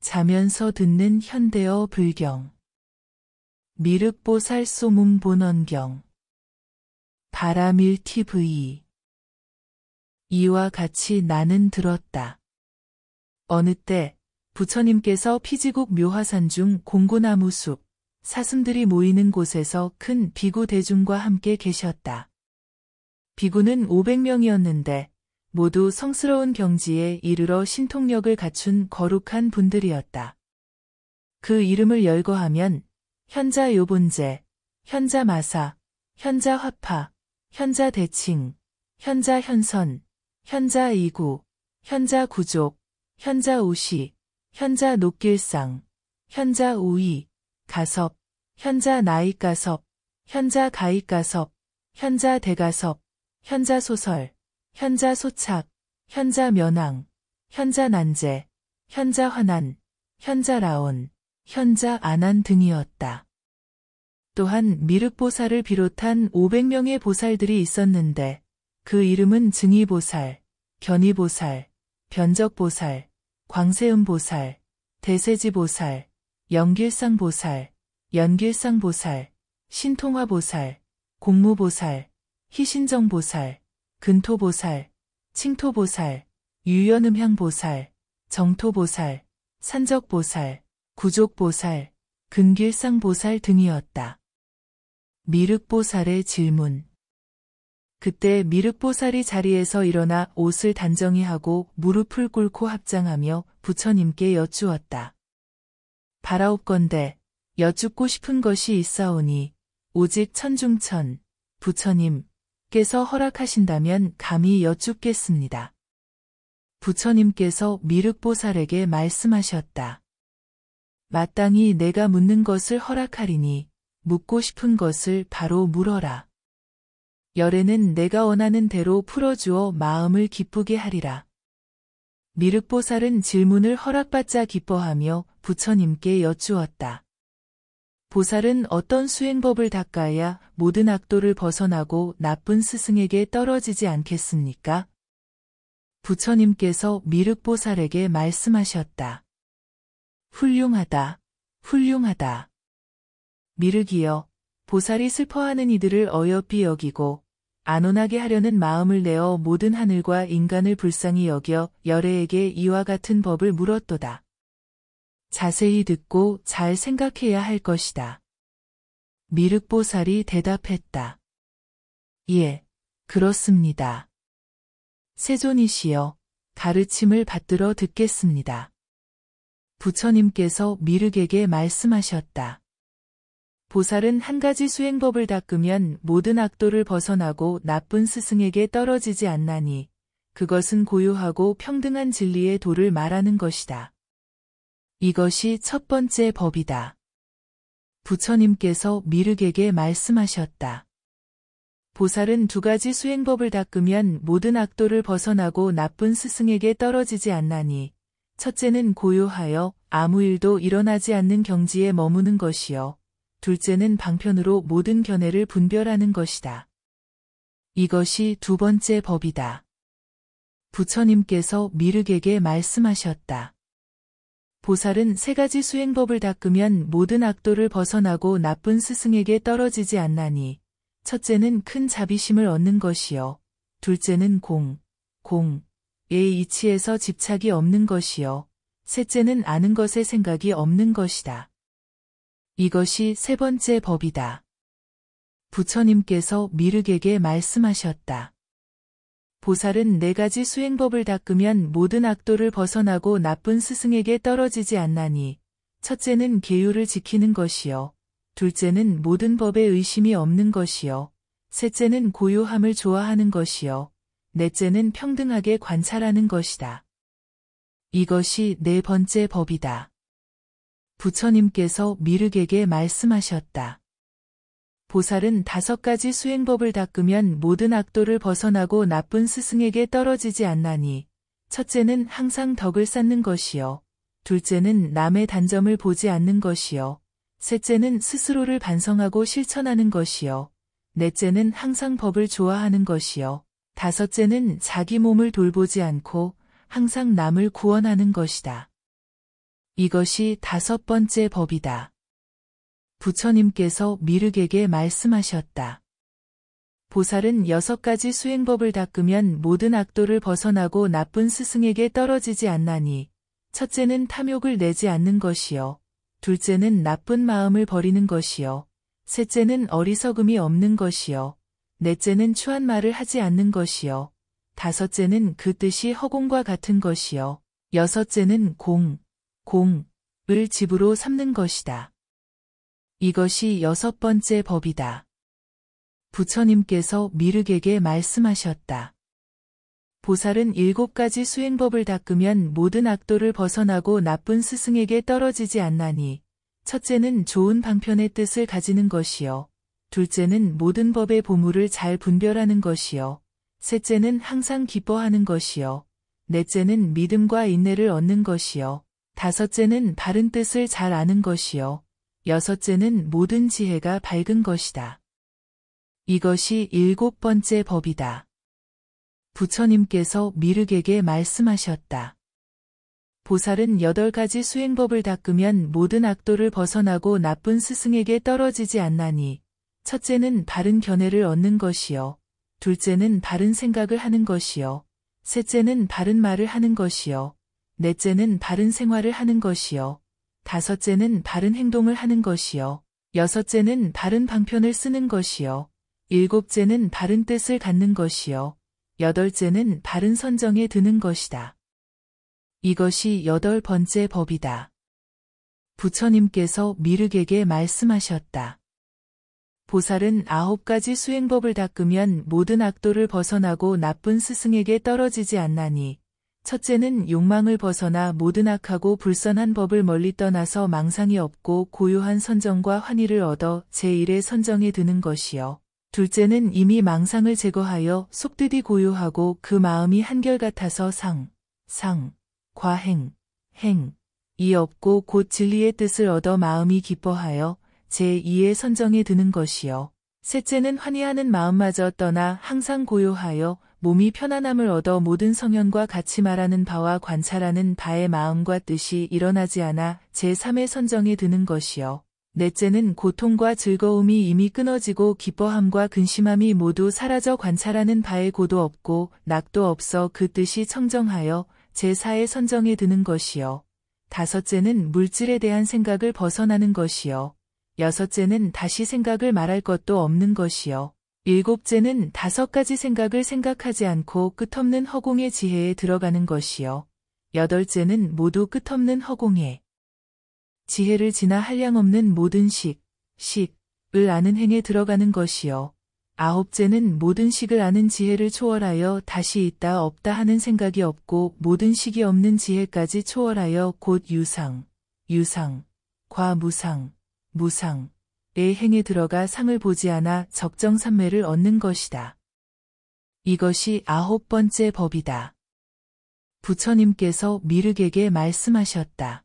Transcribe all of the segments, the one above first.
자면서 듣는 현대어 불경. 미륵보살 소문 본원경. 바라밀 TV. 이와 같이 나는 들었다. 어느 때 부처님께서 피지국 묘화산 중 공고나무 숲, 사슴들이 모이는 곳에서 큰 비구 대중과 함께 계셨다. 비구는 500명이었는데 모두 성스러운 경지에 이르러 신통력을 갖춘 거룩한 분들이었다. 그 이름을 열거하면 현자 요본제, 현자 마사, 현자 화파, 현자 대칭, 현자 현선, 현자 이구, 현자 구족, 현자 우시, 현자 녹길상, 현자 우이, 가섭, 현자 나이가섭, 현자 가이가섭, 현자 대가섭, 현자 소설, 현자 소착, 현자 면왕, 현자 난제, 현자 환한, 현자 라온, 현자 안한 등이었다. 또한 미륵보살을 비롯한 500명의 보살들이 있었는데 그 이름은 증이보살, 견이보살, 변적보살, 광세음보살, 대세지보살, 영길상보살, 연길상보살, 신통화보살, 공무보살, 희신정보살, 근토보살, 칭토보살, 유연음향보살, 정토보살, 산적보살, 구족보살, 근길상보살 등이었다. 미륵보살의 질문. 그때 미륵보살이 자리에서 일어나 옷을 단정히 하고 무릎을 꿇고 합장하며 부처님께 여쭈었다. 바라옵건대 여쭙고 싶은 것이 있사오니 오직 천중천 부처님께서 허락하신다면 감히 여쭙겠습니다. 부처님께서 미륵보살에게 말씀하셨다. 마땅히 내가 묻는 것을 허락하리니 묻고 싶은 것을 바로 물어라. 열애는 내가 원하는 대로 풀어주어 마음을 기쁘게 하리라. 미륵보살은 질문을 허락받자 기뻐하며 부처님께 여쭈었다. 보살은 어떤 수행법을 닦아야 모든 악도를 벗어나고 나쁜 스승에게 떨어지지 않겠습니까? 부처님께서 미륵보살에게 말씀하셨다. 훌륭하다, 훌륭하다. 미륵이여, 보살이 슬퍼하는 이들을 어여삐 여기고 안온하게 하려는 마음을 내어 모든 하늘과 인간을 불쌍히 여겨 열애에게 이와 같은 법을 물었도다. 자세히 듣고 잘 생각해야 할 것이다. 미륵보살이 대답했다. 예, 그렇습니다. 세존이시여, 가르침을 받들어 듣겠습니다. 부처님께서 미륵에게 말씀하셨다. 보살은 한 가지 수행법을 닦으면 모든 악도를 벗어나고 나쁜 스승에게 떨어지지 않나니 그것은 고요하고 평등한 진리의 도를 말하는 것이다. 이것이 첫 번째 법이다. 부처님께서 미륵에게 말씀하셨다. 보살은 두 가지 수행법을 닦으면 모든 악도를 벗어나고 나쁜 스승에게 떨어지지 않나니 첫째는 고요하여 아무 일도 일어나지 않는 경지에 머무는 것이요. 둘째는 방편으로 모든 견해를 분별하는 것이다. 이것이 두 번째 법이다. 부처님께서 미륵에게 말씀하셨다. 보살은 세 가지 수행법을 닦으면 모든 악도를 벗어나고 나쁜 스승에게 떨어지지 않나니 첫째는 큰 자비심을 얻는 것이요. 둘째는 공의 이치에서 집착이 없는 것이요. 셋째는 아는 것에 생각이 없는 것이다. 이것이 세 번째 법이다. 부처님께서 미륵에게 말씀하셨다. 보살은 네 가지 수행법을 닦으면 모든 악도를 벗어나고 나쁜 스승에게 떨어지지 않나니 첫째는 계율을 지키는 것이요. 둘째는 모든 법에 의심이 없는 것이요. 셋째는 고요함을 좋아하는 것이요. 넷째는 평등하게 관찰하는 것이다. 이것이 네 번째 법이다. 부처님께서 미륵에게 말씀하셨다. 보살은 5가지 수행법을 닦으면 모든 악도를 벗어나고 나쁜 스승에게 떨어지지 않나니 첫째는 항상 덕을 쌓는 것이요. 둘째는 남의 단점을 보지 않는 것이요. 셋째는 스스로를 반성하고 실천하는 것이요. 넷째는 항상 법을 좋아하는 것이요. 다섯째는 자기 몸을 돌보지 않고 항상 남을 구원하는 것이다. 이것이 5번째 법이다. 부처님께서 미륵에게 말씀하셨다. 보살은 6가지 수행법을 닦으면 모든 악도를 벗어나고 나쁜 스승에게 떨어지지 않나니, 첫째는 탐욕을 내지 않는 것이요. 둘째는 나쁜 마음을 버리는 것이요. 셋째는 어리석음이 없는 것이요. 넷째는 추한 말을 하지 않는 것이요. 다섯째는 그 뜻이 허공과 같은 것이요. 여섯째는 공을 집으로 삼는 것이다. 이것이 6번째 법이다. 부처님께서 미륵에게 말씀하셨다. 보살은 7가지 수행법을 닦으면 모든 악도를 벗어나고 나쁜 스승에게 떨어지지 않나니, 첫째는 좋은 방편의 뜻을 가지는 것이요. 둘째는 모든 법의 보물을 잘 분별하는 것이요. 셋째는 항상 기뻐하는 것이요. 넷째는 믿음과 인내를 얻는 것이요. 다섯째는 바른 뜻을 잘 아는 것이요. 여섯째는 모든 지혜가 밝은 것이다. 이것이 7번째 법이다. 부처님께서 미륵에게 말씀하셨다. 보살은 8가지 수행법을 닦으면 모든 악도를 벗어나고 나쁜 스승에게 떨어지지 않나니, 첫째는 바른 견해를 얻는 것이요. 둘째는 바른 생각을 하는 것이요. 셋째는 바른 말을 하는 것이요. 넷째는 바른 생활을 하는 것이요. 다섯째는 바른 행동을 하는 것이요. 여섯째는 바른 방편을 쓰는 것이요. 일곱째는 바른 뜻을 갖는 것이요. 여덟째는 바른 선정에 드는 것이다. 이것이 8번째 법이다. 부처님께서 미륵에게 말씀하셨다. 보살은 9가지 수행법을 닦으면 모든 악도를 벗어나고 나쁜 스승에게 떨어지지 않나니, 첫째는 욕망을 벗어나 모든 악하고 불선한 법을 멀리 떠나서 망상이 없고 고요한 선정과 환희를 얻어 제1의 선정에 드는 것이요. 둘째는 이미 망상을 제거하여 속뜻이 고요하고 그 마음이 한결같아서 행이 없고 곧 진리의 뜻을 얻어 마음이 기뻐하여 제2의 선정에 드는 것이요. 셋째는 환희하는 마음마저 떠나 항상 고요하여 몸이 편안함을 얻어 모든 성현과 같이 말하는 바와 관찰하는 바의 마음과 뜻이 일어나지 않아 제3의 선정에 드는 것이요. 넷째는 고통과 즐거움이 이미 끊어지고 기뻐함과 근심함이 모두 사라져 관찰하는 바에 고도 없고 낙도 없어 그 뜻이 청정하여 제4의 선정에 드는 것이요. 다섯째는 물질에 대한 생각을 벗어나는 것이요. 여섯째는 다시 생각을 말할 것도 없는 것이요. 일곱째는 5가지 생각을 생각하지 않고 끝없는 허공의 지혜에 들어가는 것이요. 여덟째는 모두 끝없는 허공의 지혜를 지나 한량없는 모든 식을 아는 행에 들어가는 것이요. 아홉째는 모든 식을 아는 지혜를 초월하여 다시 있다 없다 하는 생각이 없고 모든 식이 없는 지혜까지 초월하여 곧 유상과 무상의 행에 들어가 상을 보지 않아 적정삼매를 얻는 것이다. 이것이 9번째 법이다. 부처님께서 미륵에게 말씀하셨다.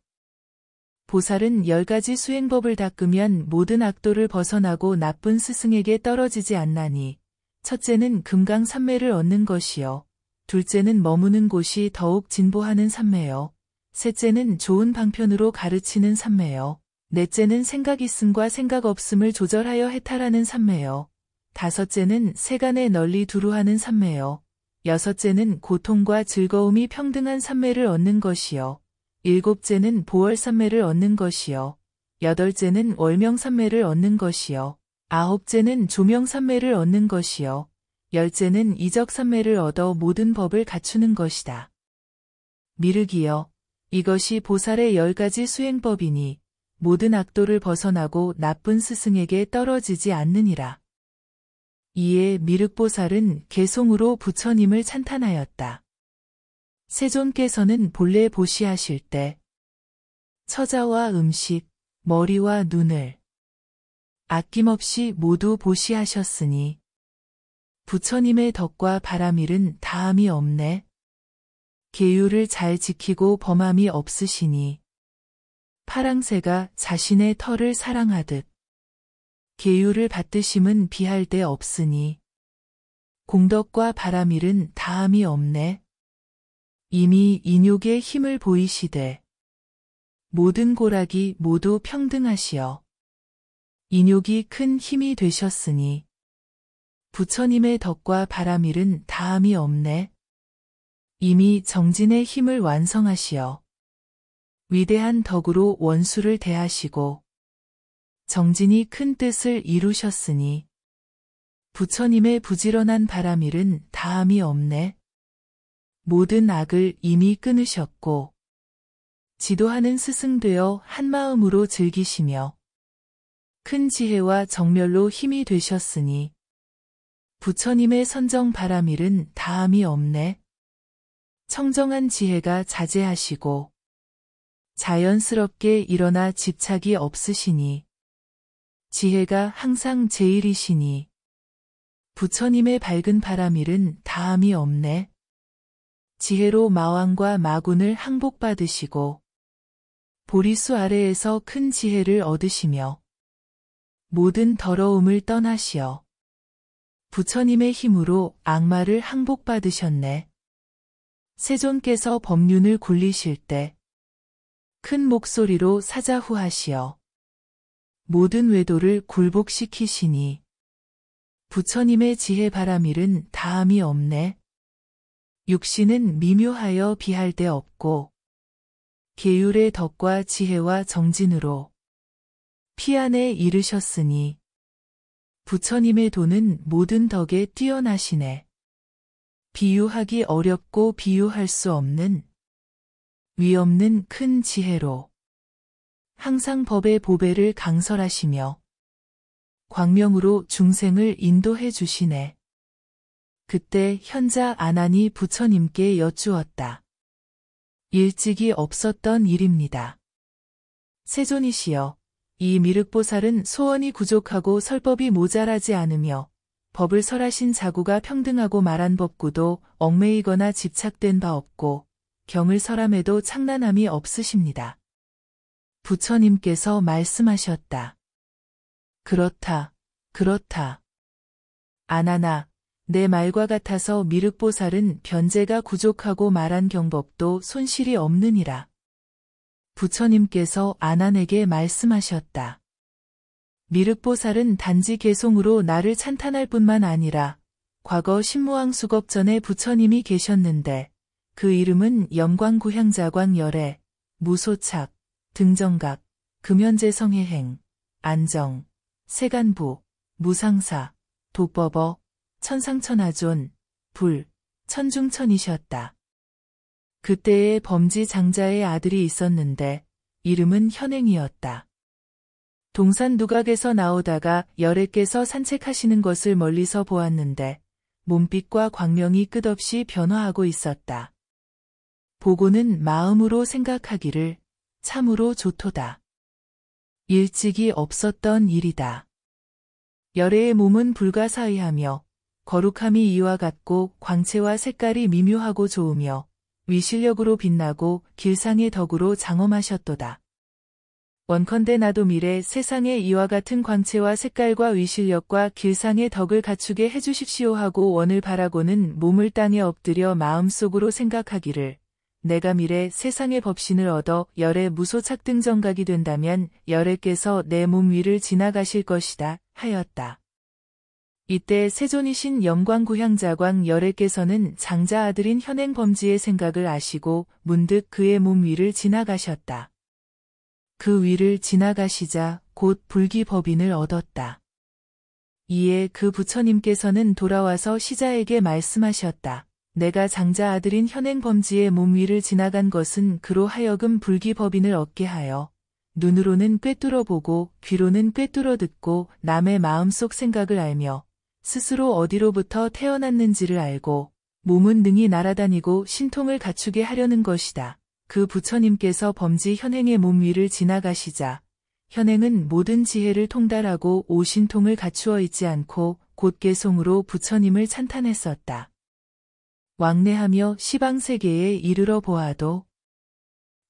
보살은 10가지 수행법을 닦으면 모든 악도를 벗어나고 나쁜 스승에게 떨어지지 않나니, 첫째는 금강삼매를 얻는 것이요. 둘째는 머무는 곳이 더욱 진보하는 삼매요. 셋째는 좋은 방편으로 가르치는 삼매요. 넷째는 생각 있음과 생각 없음을 조절하여 해탈하는 삼매요. 다섯째는 세간에 널리 두루하는 삼매요. 여섯째는 고통과 즐거움이 평등한 삼매를 얻는 것이요. 일곱째는 보월삼매를 얻는 것이요. 여덟째는 월명삼매를 얻는 것이요. 아홉째는 조명삼매를 얻는 것이요. 열째는 이적삼매를 얻어 모든 법을 갖추는 것이다. 미륵이여, 이것이 보살의 10가지 수행법이니 모든 악도를 벗어나고 나쁜 스승에게 떨어지지 않느니라. 이에 미륵보살은 개송으로 부처님을 찬탄하였다. 세존께서는 본래 보시하실 때 처자와 음식, 머리와 눈을 아낌없이 모두 보시하셨으니 부처님의 덕과 바라밀은 다함이 없네. 계율을 잘 지키고 범함이 없으시니 파랑새가 자신의 털을 사랑하듯 계율을 받드심은 비할 데 없으니 공덕과 바라밀은 다함이 없네. 이미 인욕의 힘을 보이시되 모든 고락이 모두 평등하시어 인욕이 큰 힘이 되셨으니 부처님의 덕과 바라밀은 다함이 없네. 이미 정진의 힘을 완성하시어 위대한 덕으로 원수를 대하시고 정진이 큰 뜻을 이루셨으니 부처님의 부지런한 바라밀은 다함이 없네. 모든 악을 이미 끊으셨고 지도하는 스승 되어 한마음으로 즐기시며 큰 지혜와 정멸로 힘이 되셨으니 부처님의 선정 바라밀은 다함이 없네. 청정한 지혜가 자제하시고 자연스럽게 일어나 집착이 없으시니 지혜가 항상 제일이시니 부처님의 밝은 바라밀은 다함이 없네. 지혜로 마왕과 마군을 항복받으시고 보리수 아래에서 큰 지혜를 얻으시며 모든 더러움을 떠나시어 부처님의 힘으로 악마를 항복받으셨네. 세존께서 법륜을 굴리실 때 큰 목소리로 사자후하시어 모든 외도를 굴복시키시니 부처님의 지혜 바라밀은 다함이 없네. 육신은 미묘하여 비할 데 없고 계율의 덕과 지혜와 정진으로 피 안에 이르셨으니 부처님의 도는 모든 덕에 뛰어나시네. 비유하기 어렵고 비유할 수 없는 위없는 큰 지혜로 항상 법의 보배를 강설하시며 광명으로 중생을 인도해 주시네. 그때 현자 아난이 부처님께 여쭈었다. 일찍이 없었던 일입니다. 세존이시여, 이 미륵보살은 소원이 부족하고 설법이 모자라지 않으며 법을 설하신 자구가 평등하고 말한 법구도 얽매이거나 집착된 바 없고 경을 설함에도 창란함이 없으십니다. 부처님께서 말씀하셨다. 그렇다, 그렇다. 아나나, 내 말과 같아서 미륵보살은 변제가 부족하고 말한 경법도 손실이 없느니라. 부처님께서 아난에게 말씀하셨다. 미륵보살은 단지 개송으로 나를 찬탄할 뿐만 아니라 과거 신무왕 수겁 전에 부처님이 계셨는데 그 이름은 염광구향자광 열애, 무소착, 등정각, 금연제성해행, 안정, 세간부, 무상사, 도법어, 천상천하존, 불, 천중천이셨다. 그때에 범지 장자의 아들이 있었는데 이름은 현행이었다. 동산 누각에서 나오다가 열애께서 산책하시는 것을 멀리서 보았는데 몸빛과 광명이 끝없이 변화하고 있었다. 보고는 마음으로 생각하기를 참으로 좋도다. 일찍이 없었던 일이다. 열애의 몸은 불가사의하며 거룩함이 이와 같고 광채와 색깔이 미묘하고 좋으며 위실력으로 빛나고 길상의 덕으로 장엄하셨도다. 원컨대 나도 미래 세상에 이와 같은 광채와 색깔과 위실력과 길상의 덕을 갖추게 해주십시오 하고 원을 바라고는 몸을 땅에 엎드려 마음속으로 생각하기를 내가 미래 세상의 법신을 얻어 열애 무소착 등정각이 된다면 열애께서 내 몸 위를 지나가실 것이다 하였다. 이때 세존이신 영광구향자광 열애께서는 장자 아들인 현행 범지의 생각을 아시고 문득 그의 몸 위를 지나가셨다. 그 위를 지나가시자 곧 불기법인을 얻었다. 이에 그 부처님께서는 돌아와서 시자에게 말씀하셨다. 내가 장자 아들인 현행 범지의 몸 위를 지나간 것은 그로 하여금 불기법인을 얻게 하여 눈으로는 꿰뚫어 보고 귀로는 꿰뚫어 듣고 남의 마음속 생각을 알며 스스로 어디로부터 태어났는지를 알고 몸은 능히 날아다니고 신통을 갖추게 하려는 것이다. 그 부처님께서 범지 현행의 몸 위를 지나가시자 현행은 모든 지혜를 통달하고 오신통을 갖추어 있지 않고 곧개송으로 부처님을 찬탄했었다. 왕래하며 시방세계에 이르러 보아도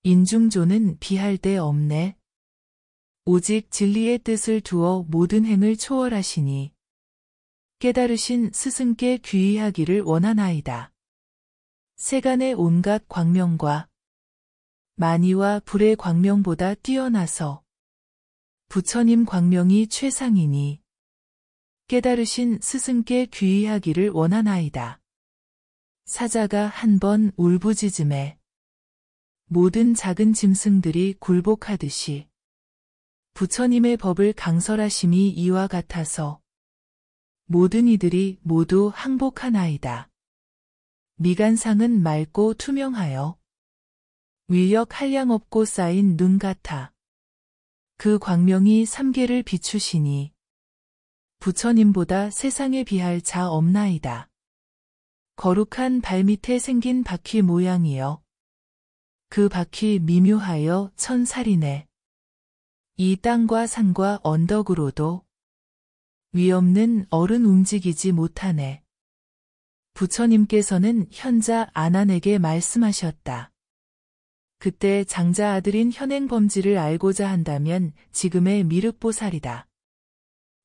인중조는 비할 데 없네. 오직 진리의 뜻을 두어 모든 행을 초월하시니 깨달으신 스승께 귀의하기를 원하나이다. 세간의 온갖 광명과 만이와 불의 광명보다 뛰어나서 부처님 광명이 최상이니 깨달으신 스승께 귀의하기를 원하나이다. 사자가 한 번 울부짖음에 모든 작은 짐승들이 굴복하듯이 부처님의 법을 강설하심이 이와 같아서 모든 이들이 모두 항복하나이다. 미간상은 맑고 투명하여 위력 한량 없고 쌓인 눈 같아 그 광명이 삼계를 비추시니 부처님보다 세상에 비할 자 없나이다. 거룩한 발밑에 생긴 바퀴 모양이여 그 바퀴 미묘하여 천살이네. 이 땅과 산과 언덕으로도 위없는 얼은 움직이지 못하네. 부처님께서는 현자 아난에게 말씀하셨다. 그때 장자 아들인 현행범지를 알고자 한다면 지금의 미륵보살이다.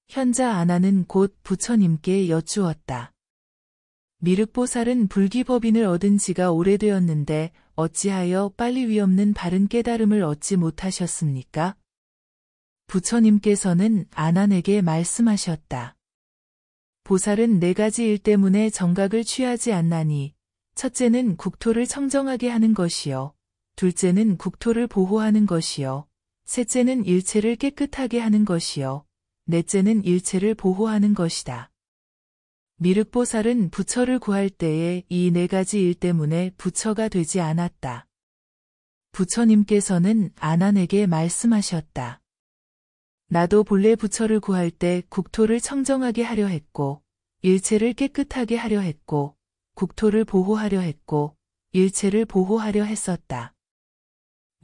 현자 아난은 곧 부처님께 여쭈었다. 미륵보살은 불기법인을 얻은 지가 오래되었는데 어찌하여 빨리 위없는 바른 깨달음을 얻지 못하셨습니까? 부처님께서는 아난에게 말씀하셨다. 보살은 4가지 일 때문에 정각을 취하지 않나니 첫째는 국토를 청정하게 하는 것이요. 둘째는 국토를 보호하는 것이요. 셋째는 일체를 깨끗하게 하는 것이요. 넷째는 일체를 보호하는 것이다. 미륵보살은 부처를 구할 때에 이 4가지 일 때문에 부처가 되지 않았다. 부처님께서는 아난에게 말씀하셨다. 나도 본래 부처를 구할 때 국토를 청정하게 하려 했고, 일체를 깨끗하게 하려 했고, 국토를 보호하려 했고, 일체를 보호하려 했었다.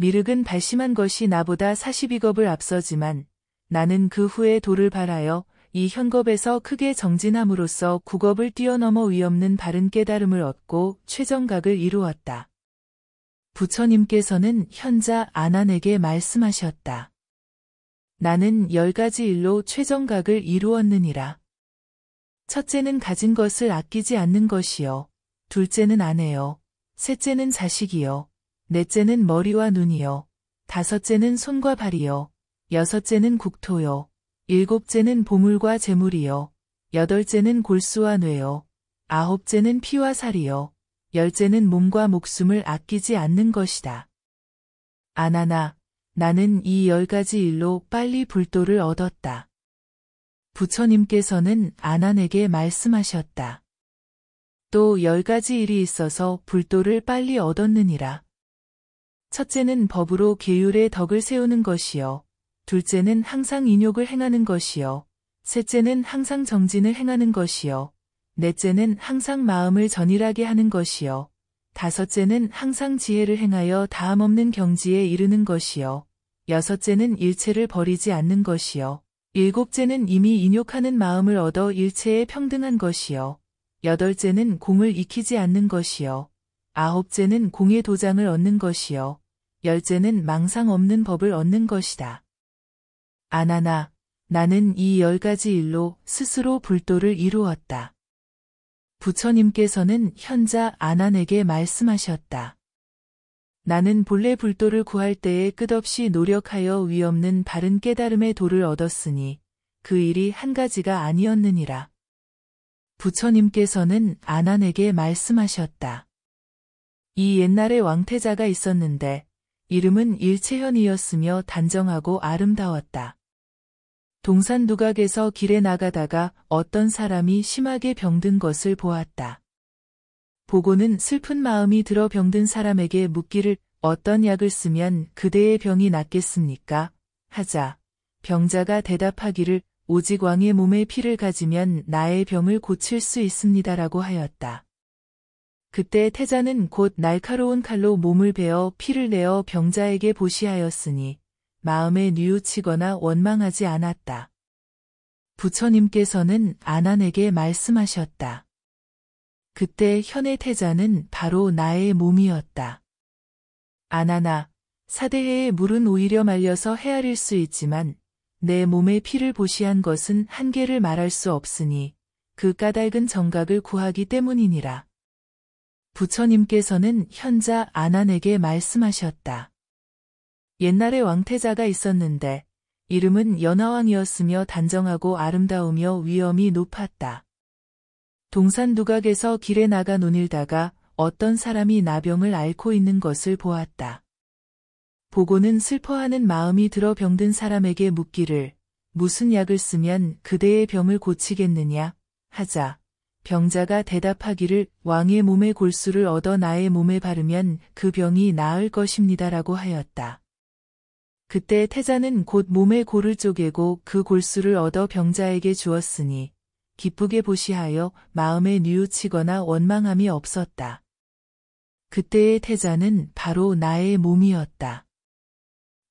미륵은 발심한 것이 나보다 42겁을 앞서지만 나는 그 후에 도를 발하여 이 현겁에서 크게 정진함으로써 9겁을 뛰어넘어 위없는 바른 깨달음을 얻고 최정각을 이루었다. 부처님께서는 현자 아난에게 말씀하셨다. 나는 10가지 일로 최정각을 이루었느니라. 첫째는 가진 것을 아끼지 않는 것이요. 둘째는 아내요. 셋째는 자식이요. 넷째는 머리와 눈이요. 다섯째는 손과 발이요. 여섯째는 국토요. 일곱째는 보물과 재물이요. 여덟째는 골수와 뇌요. 아홉째는 피와 살이요. 열째는 몸과 목숨을 아끼지 않는 것이다. 아난아, 나는 이 10가지 일로 빨리 불도를 얻었다. 부처님께서는 아난에게 말씀하셨다. 또 10가지 일이 있어서 불도를 빨리 얻었느니라. 첫째는 법으로 계율의 덕을 세우는 것이요. 둘째는 항상 인욕을 행하는 것이요. 셋째는 항상 정진을 행하는 것이요. 넷째는 항상 마음을 전일하게 하는 것이요. 다섯째는 항상 지혜를 행하여 다함없는 경지에 이르는 것이요. 여섯째는 일체를 버리지 않는 것이요. 일곱째는 이미 인욕하는 마음을 얻어 일체에 평등한 것이요. 여덟째는 공을 익히지 않는 것이요. 아홉째는 공의 도장을 얻는 것이요. 열째는 망상 없는 법을 얻는 것이다. 아난아, 나는 이 10가지 일로 스스로 불도를 이루었다. 부처님께서는 현자 아난에게 말씀하셨다. 나는 본래 불도를 구할 때에 끝없이 노력하여 위없는 바른 깨달음의 도를 얻었으니 그 일이 한 가지가 아니었느니라. 부처님께서는 아난에게 말씀하셨다. 이 옛날에 왕태자가 있었는데 이름은 일체현이었으며 단정하고 아름다웠다. 동산 누각에서 길에 나가다가 어떤 사람이 심하게 병든 것을 보았다. 보고는 슬픈 마음이 들어 병든 사람에게 묻기를 어떤 약을 쓰면 그대의 병이 낫겠습니까? 하자 병자가 대답하기를 오직 왕의 몸에 피를 가지면 나의 병을 고칠 수 있습니다라고 하였다. 그때 태자는 곧 날카로운 칼로 몸을 베어 피를 내어 병자에게 보시하였으니 마음에 뉘우치거나 원망하지 않았다. 부처님께서는 아난에게 말씀하셨다. 그때 현의 태자는 바로 나의 몸이었다. 아난아, 사대해의 물은 오히려 말려서 헤아릴 수 있지만 내 몸에 피를 보시한 것은 한계를 말할 수 없으니 그 까닭은 정각을 구하기 때문이니라. 부처님께서는 현자 아난에게 말씀하셨다. 옛날에 왕태자가 있었는데 이름은 연화왕이었으며 단정하고 아름다우며 위엄이 높았다. 동산 두각에서 길에 나가 논일다가 어떤 사람이 나병을 앓고 있는 것을 보았다. 보고는 슬퍼하는 마음이 들어 병든 사람에게 묻기를 무슨 약을 쓰면 그대의 병을 고치겠느냐 하자 병자가 대답하기를 왕의 몸의 골수를 얻어 나의 몸에 바르면 그 병이 나을 것입니다라고 하였다. 그때 태자는 곧 몸의 골을 쪼개고 그 골수를 얻어 병자에게 주었으니 기쁘게 보시하여 마음에 뉘우치거나 원망함이 없었다. 그때의 태자는 바로 나의 몸이었다.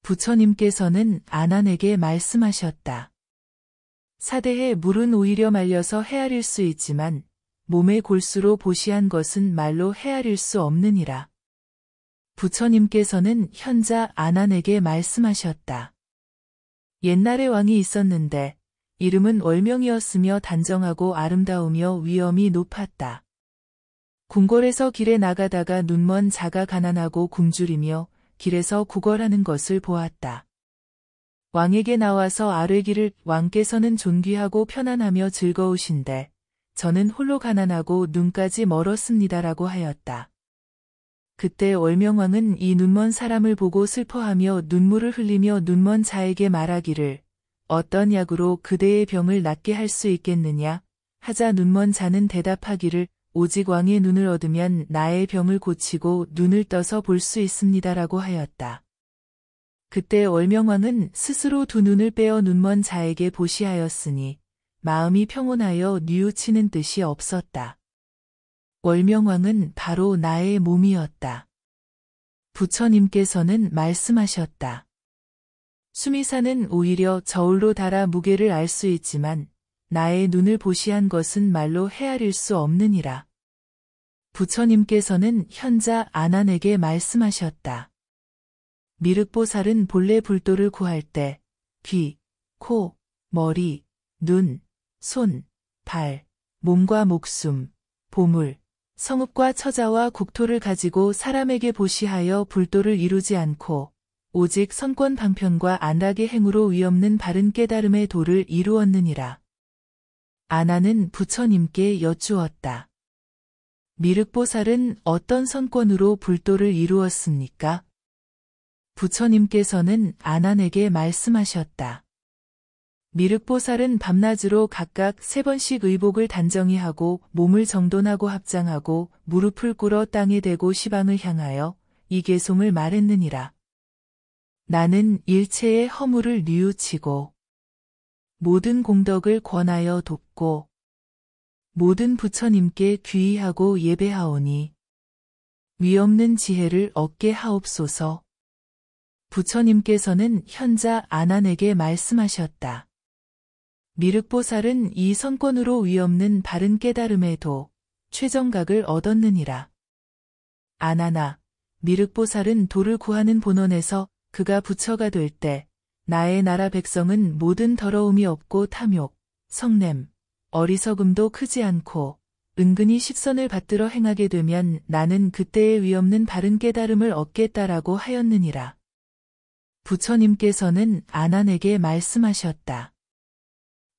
부처님께서는 아난에게 말씀하셨다. 사대의 물은 오히려 말려서 헤아릴 수 있지만 몸의 골수로 보시한 것은 말로 헤아릴 수 없느니라. 부처님께서는 현자 아난에게 말씀하셨다. 옛날에 왕이 있었는데 이름은 월명이었으며 단정하고 아름다우며 위엄이 높았다. 궁궐에서 길에 나가다가 눈먼 자가 가난하고 굶주리며 길에서 구걸하는 것을 보았다. 왕에게 나와서 아뢰기를 왕께서는 존귀하고 편안하며 즐거우신데 저는 홀로 가난하고 눈까지 멀었습니다라고 하였다. 그때 월명왕은 이 눈먼 사람을 보고 슬퍼하며 눈물을 흘리며 눈먼 자에게 말하기를 어떤 약으로 그대의 병을 낫게 할 수 있겠느냐 하자 눈먼 자는 대답하기를 오직 왕의 눈을 얻으면 나의 병을 고치고 눈을 떠서 볼 수 있습니다라고 하였다. 그때 월명왕은 스스로 두 눈을 빼어 눈먼 자에게 보시하였으니 마음이 평온하여 뉘우치는 뜻이 없었다. 월명왕은 바로 나의 몸이었다. 부처님께서는 말씀하셨다. 수미사는 오히려 저울로 달아 무게를 알 수 있지만 나의 눈을 보시한 것은 말로 헤아릴 수 없느니라. 부처님께서는 현자 아난에게 말씀하셨다. 미륵보살은 본래 불도를 구할 때 귀, 코, 머리, 눈, 손, 발, 몸과 목숨, 보물, 성읍과 처자와 국토를 가지고 사람에게 보시하여 불도를 이루지 않고 오직 선권 방편과 안락의 행으로 위없는 바른 깨달음의 도를 이루었느니라. 아난은 부처님께 여쭈었다. 미륵보살은 어떤 선권으로 불도를 이루었습니까? 부처님께서는 아난에게 말씀하셨다. 미륵보살은 밤낮으로 각각 3번씩 의복을 단정히 하고 몸을 정돈하고 합장하고 무릎을 꿇어 땅에 대고 시방을 향하여 이 개송을 말했느니라. 나는 일체의 허물을 뉘우치고 모든 공덕을 권하여 돕고 모든 부처님께 귀의하고 예배하오니 위없는 지혜를 얻게 하옵소서. 부처님께서는 현자 아난에게 말씀하셨다. 미륵보살은 이 선권으로 위없는 바른 깨달음의 도, 최정각을 얻었느니라. 아난아, 미륵보살은 도를 구하는 본원에서 그가 부처가 될 때 나의 나라 백성은 모든 더러움이 없고 탐욕, 성냄, 어리석음도 크지 않고 은근히 십선을 받들어 행하게 되면 나는 그때의 위없는 바른 깨달음을 얻겠다라고 하였느니라. 부처님께서는 아난에게 말씀하셨다.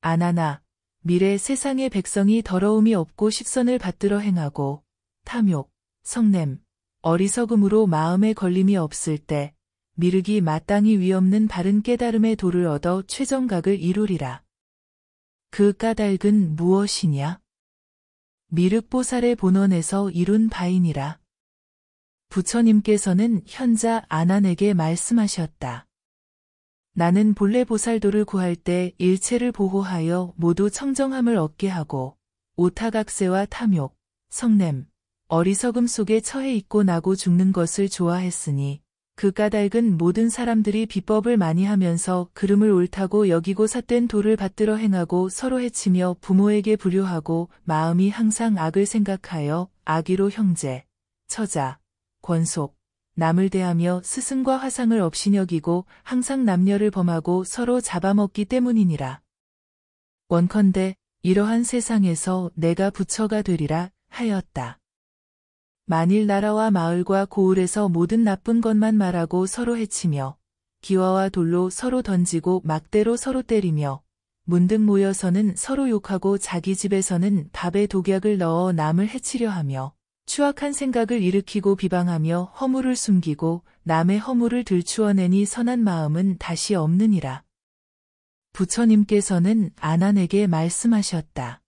아난아, 미래 세상의 백성이 더러움이 없고 십선을 받들어 행하고 탐욕, 성냄, 어리석음으로 마음에 걸림이 없을 때 미륵이 마땅히 위없는 바른 깨달음의 도를 얻어 최정각을 이루리라. 그 까닭은 무엇이냐? 미륵보살의 본원에서 이룬 바이니라. 부처님께서는 현자 아난에게 말씀하셨다. 나는 본래 보살도를 구할 때 일체를 보호하여 모두 청정함을 얻게 하고 오타각세와 탐욕, 성냄, 어리석음 속에 처해 있고 나고 죽는 것을 좋아했으니 그 까닭은 모든 사람들이 비법을 많이 하면서 그름을 옳다고 여기고 삿된 도를 받들어 행하고 서로 해치며 부모에게 불효하고 마음이 항상 악을 생각하여 악의로 형제, 처자, 권속, 남을 대하며 스승과 화상을 없이 여기고 항상 남녀를 범하고 서로 잡아먹기 때문이니라. 원컨대 이러한 세상에서 내가 부처가 되리라 하였다. 만일 나라와 마을과 고을에서 모든 나쁜 것만 말하고 서로 해치며 기와와 돌로 서로 던지고 막대로 서로 때리며 문득 모여서는 서로 욕하고 자기 집에서는 밥에 독약을 넣어 남을 해치려 하며 추악한 생각을 일으키고 비방하며 허물을 숨기고 남의 허물을 들추어내니 선한 마음은 다시 없느니라. 부처님께서는 아난에게 말씀하셨다.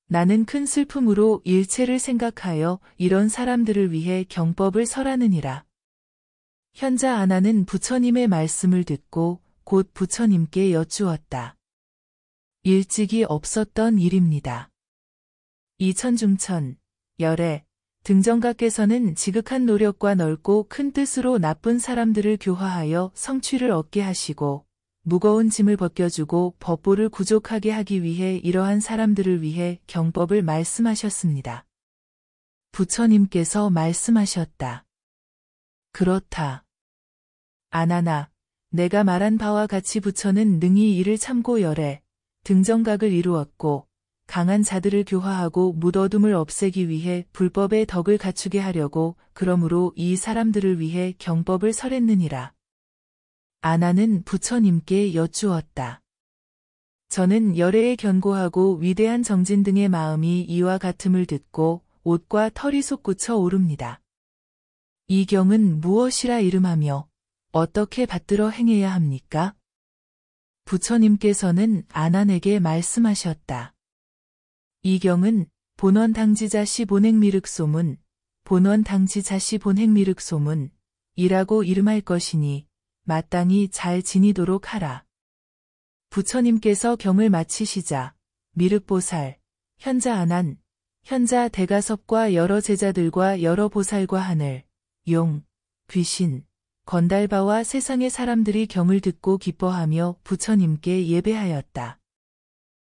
나는 큰 슬픔으로 일체를 생각하여 이런 사람들을 위해 경법을 설하느니라. 현자 아난은 부처님의 말씀을 듣고 곧 부처님께 여쭈었다. 일찍이 없었던 일입니다. 이천중천, 열애, 등정각께서는 지극한 노력과 넓고 큰 뜻으로 나쁜 사람들을 교화하여 성취를 얻게 하시고 무거운 짐을 벗겨주고 법보를 구족하게 하기 위해 이러한 사람들을 위해 경법을 말씀하셨습니다. 부처님께서 말씀하셨다. 그렇다. 아난아, 내가 말한 바와 같이 부처는 능히 이를 참고 열애, 등정각을 이루었고 강한 자들을 교화하고 묻어둠을 없애기 위해 불법의 덕을 갖추게 하려고 그러므로 이 사람들을 위해 경법을 설했느니라. 아난은 부처님께 여쭈었다. 저는 열애에 견고하고 위대한 정진 등의 마음이 이와 같음을 듣고 옷과 털이 솟구쳐 오릅니다. 이 경은 무엇이라 이름하며 어떻게 받들어 행해야 합니까? 부처님께서는 아난에게 말씀하셨다. 이 경은 본원 당지자시 본행미륵소문, 본원 당지자시 본행미륵소문 이라고 이름할 것이니 마땅히 잘 지니도록 하라. 부처님께서 경을 마치시자 미륵보살, 현자 아난, 현자 대가섭과 여러 제자들과 여러 보살과 하늘, 용, 귀신, 건달바와 세상의 사람들이 경을 듣고 기뻐하며 부처님께 예배하였다.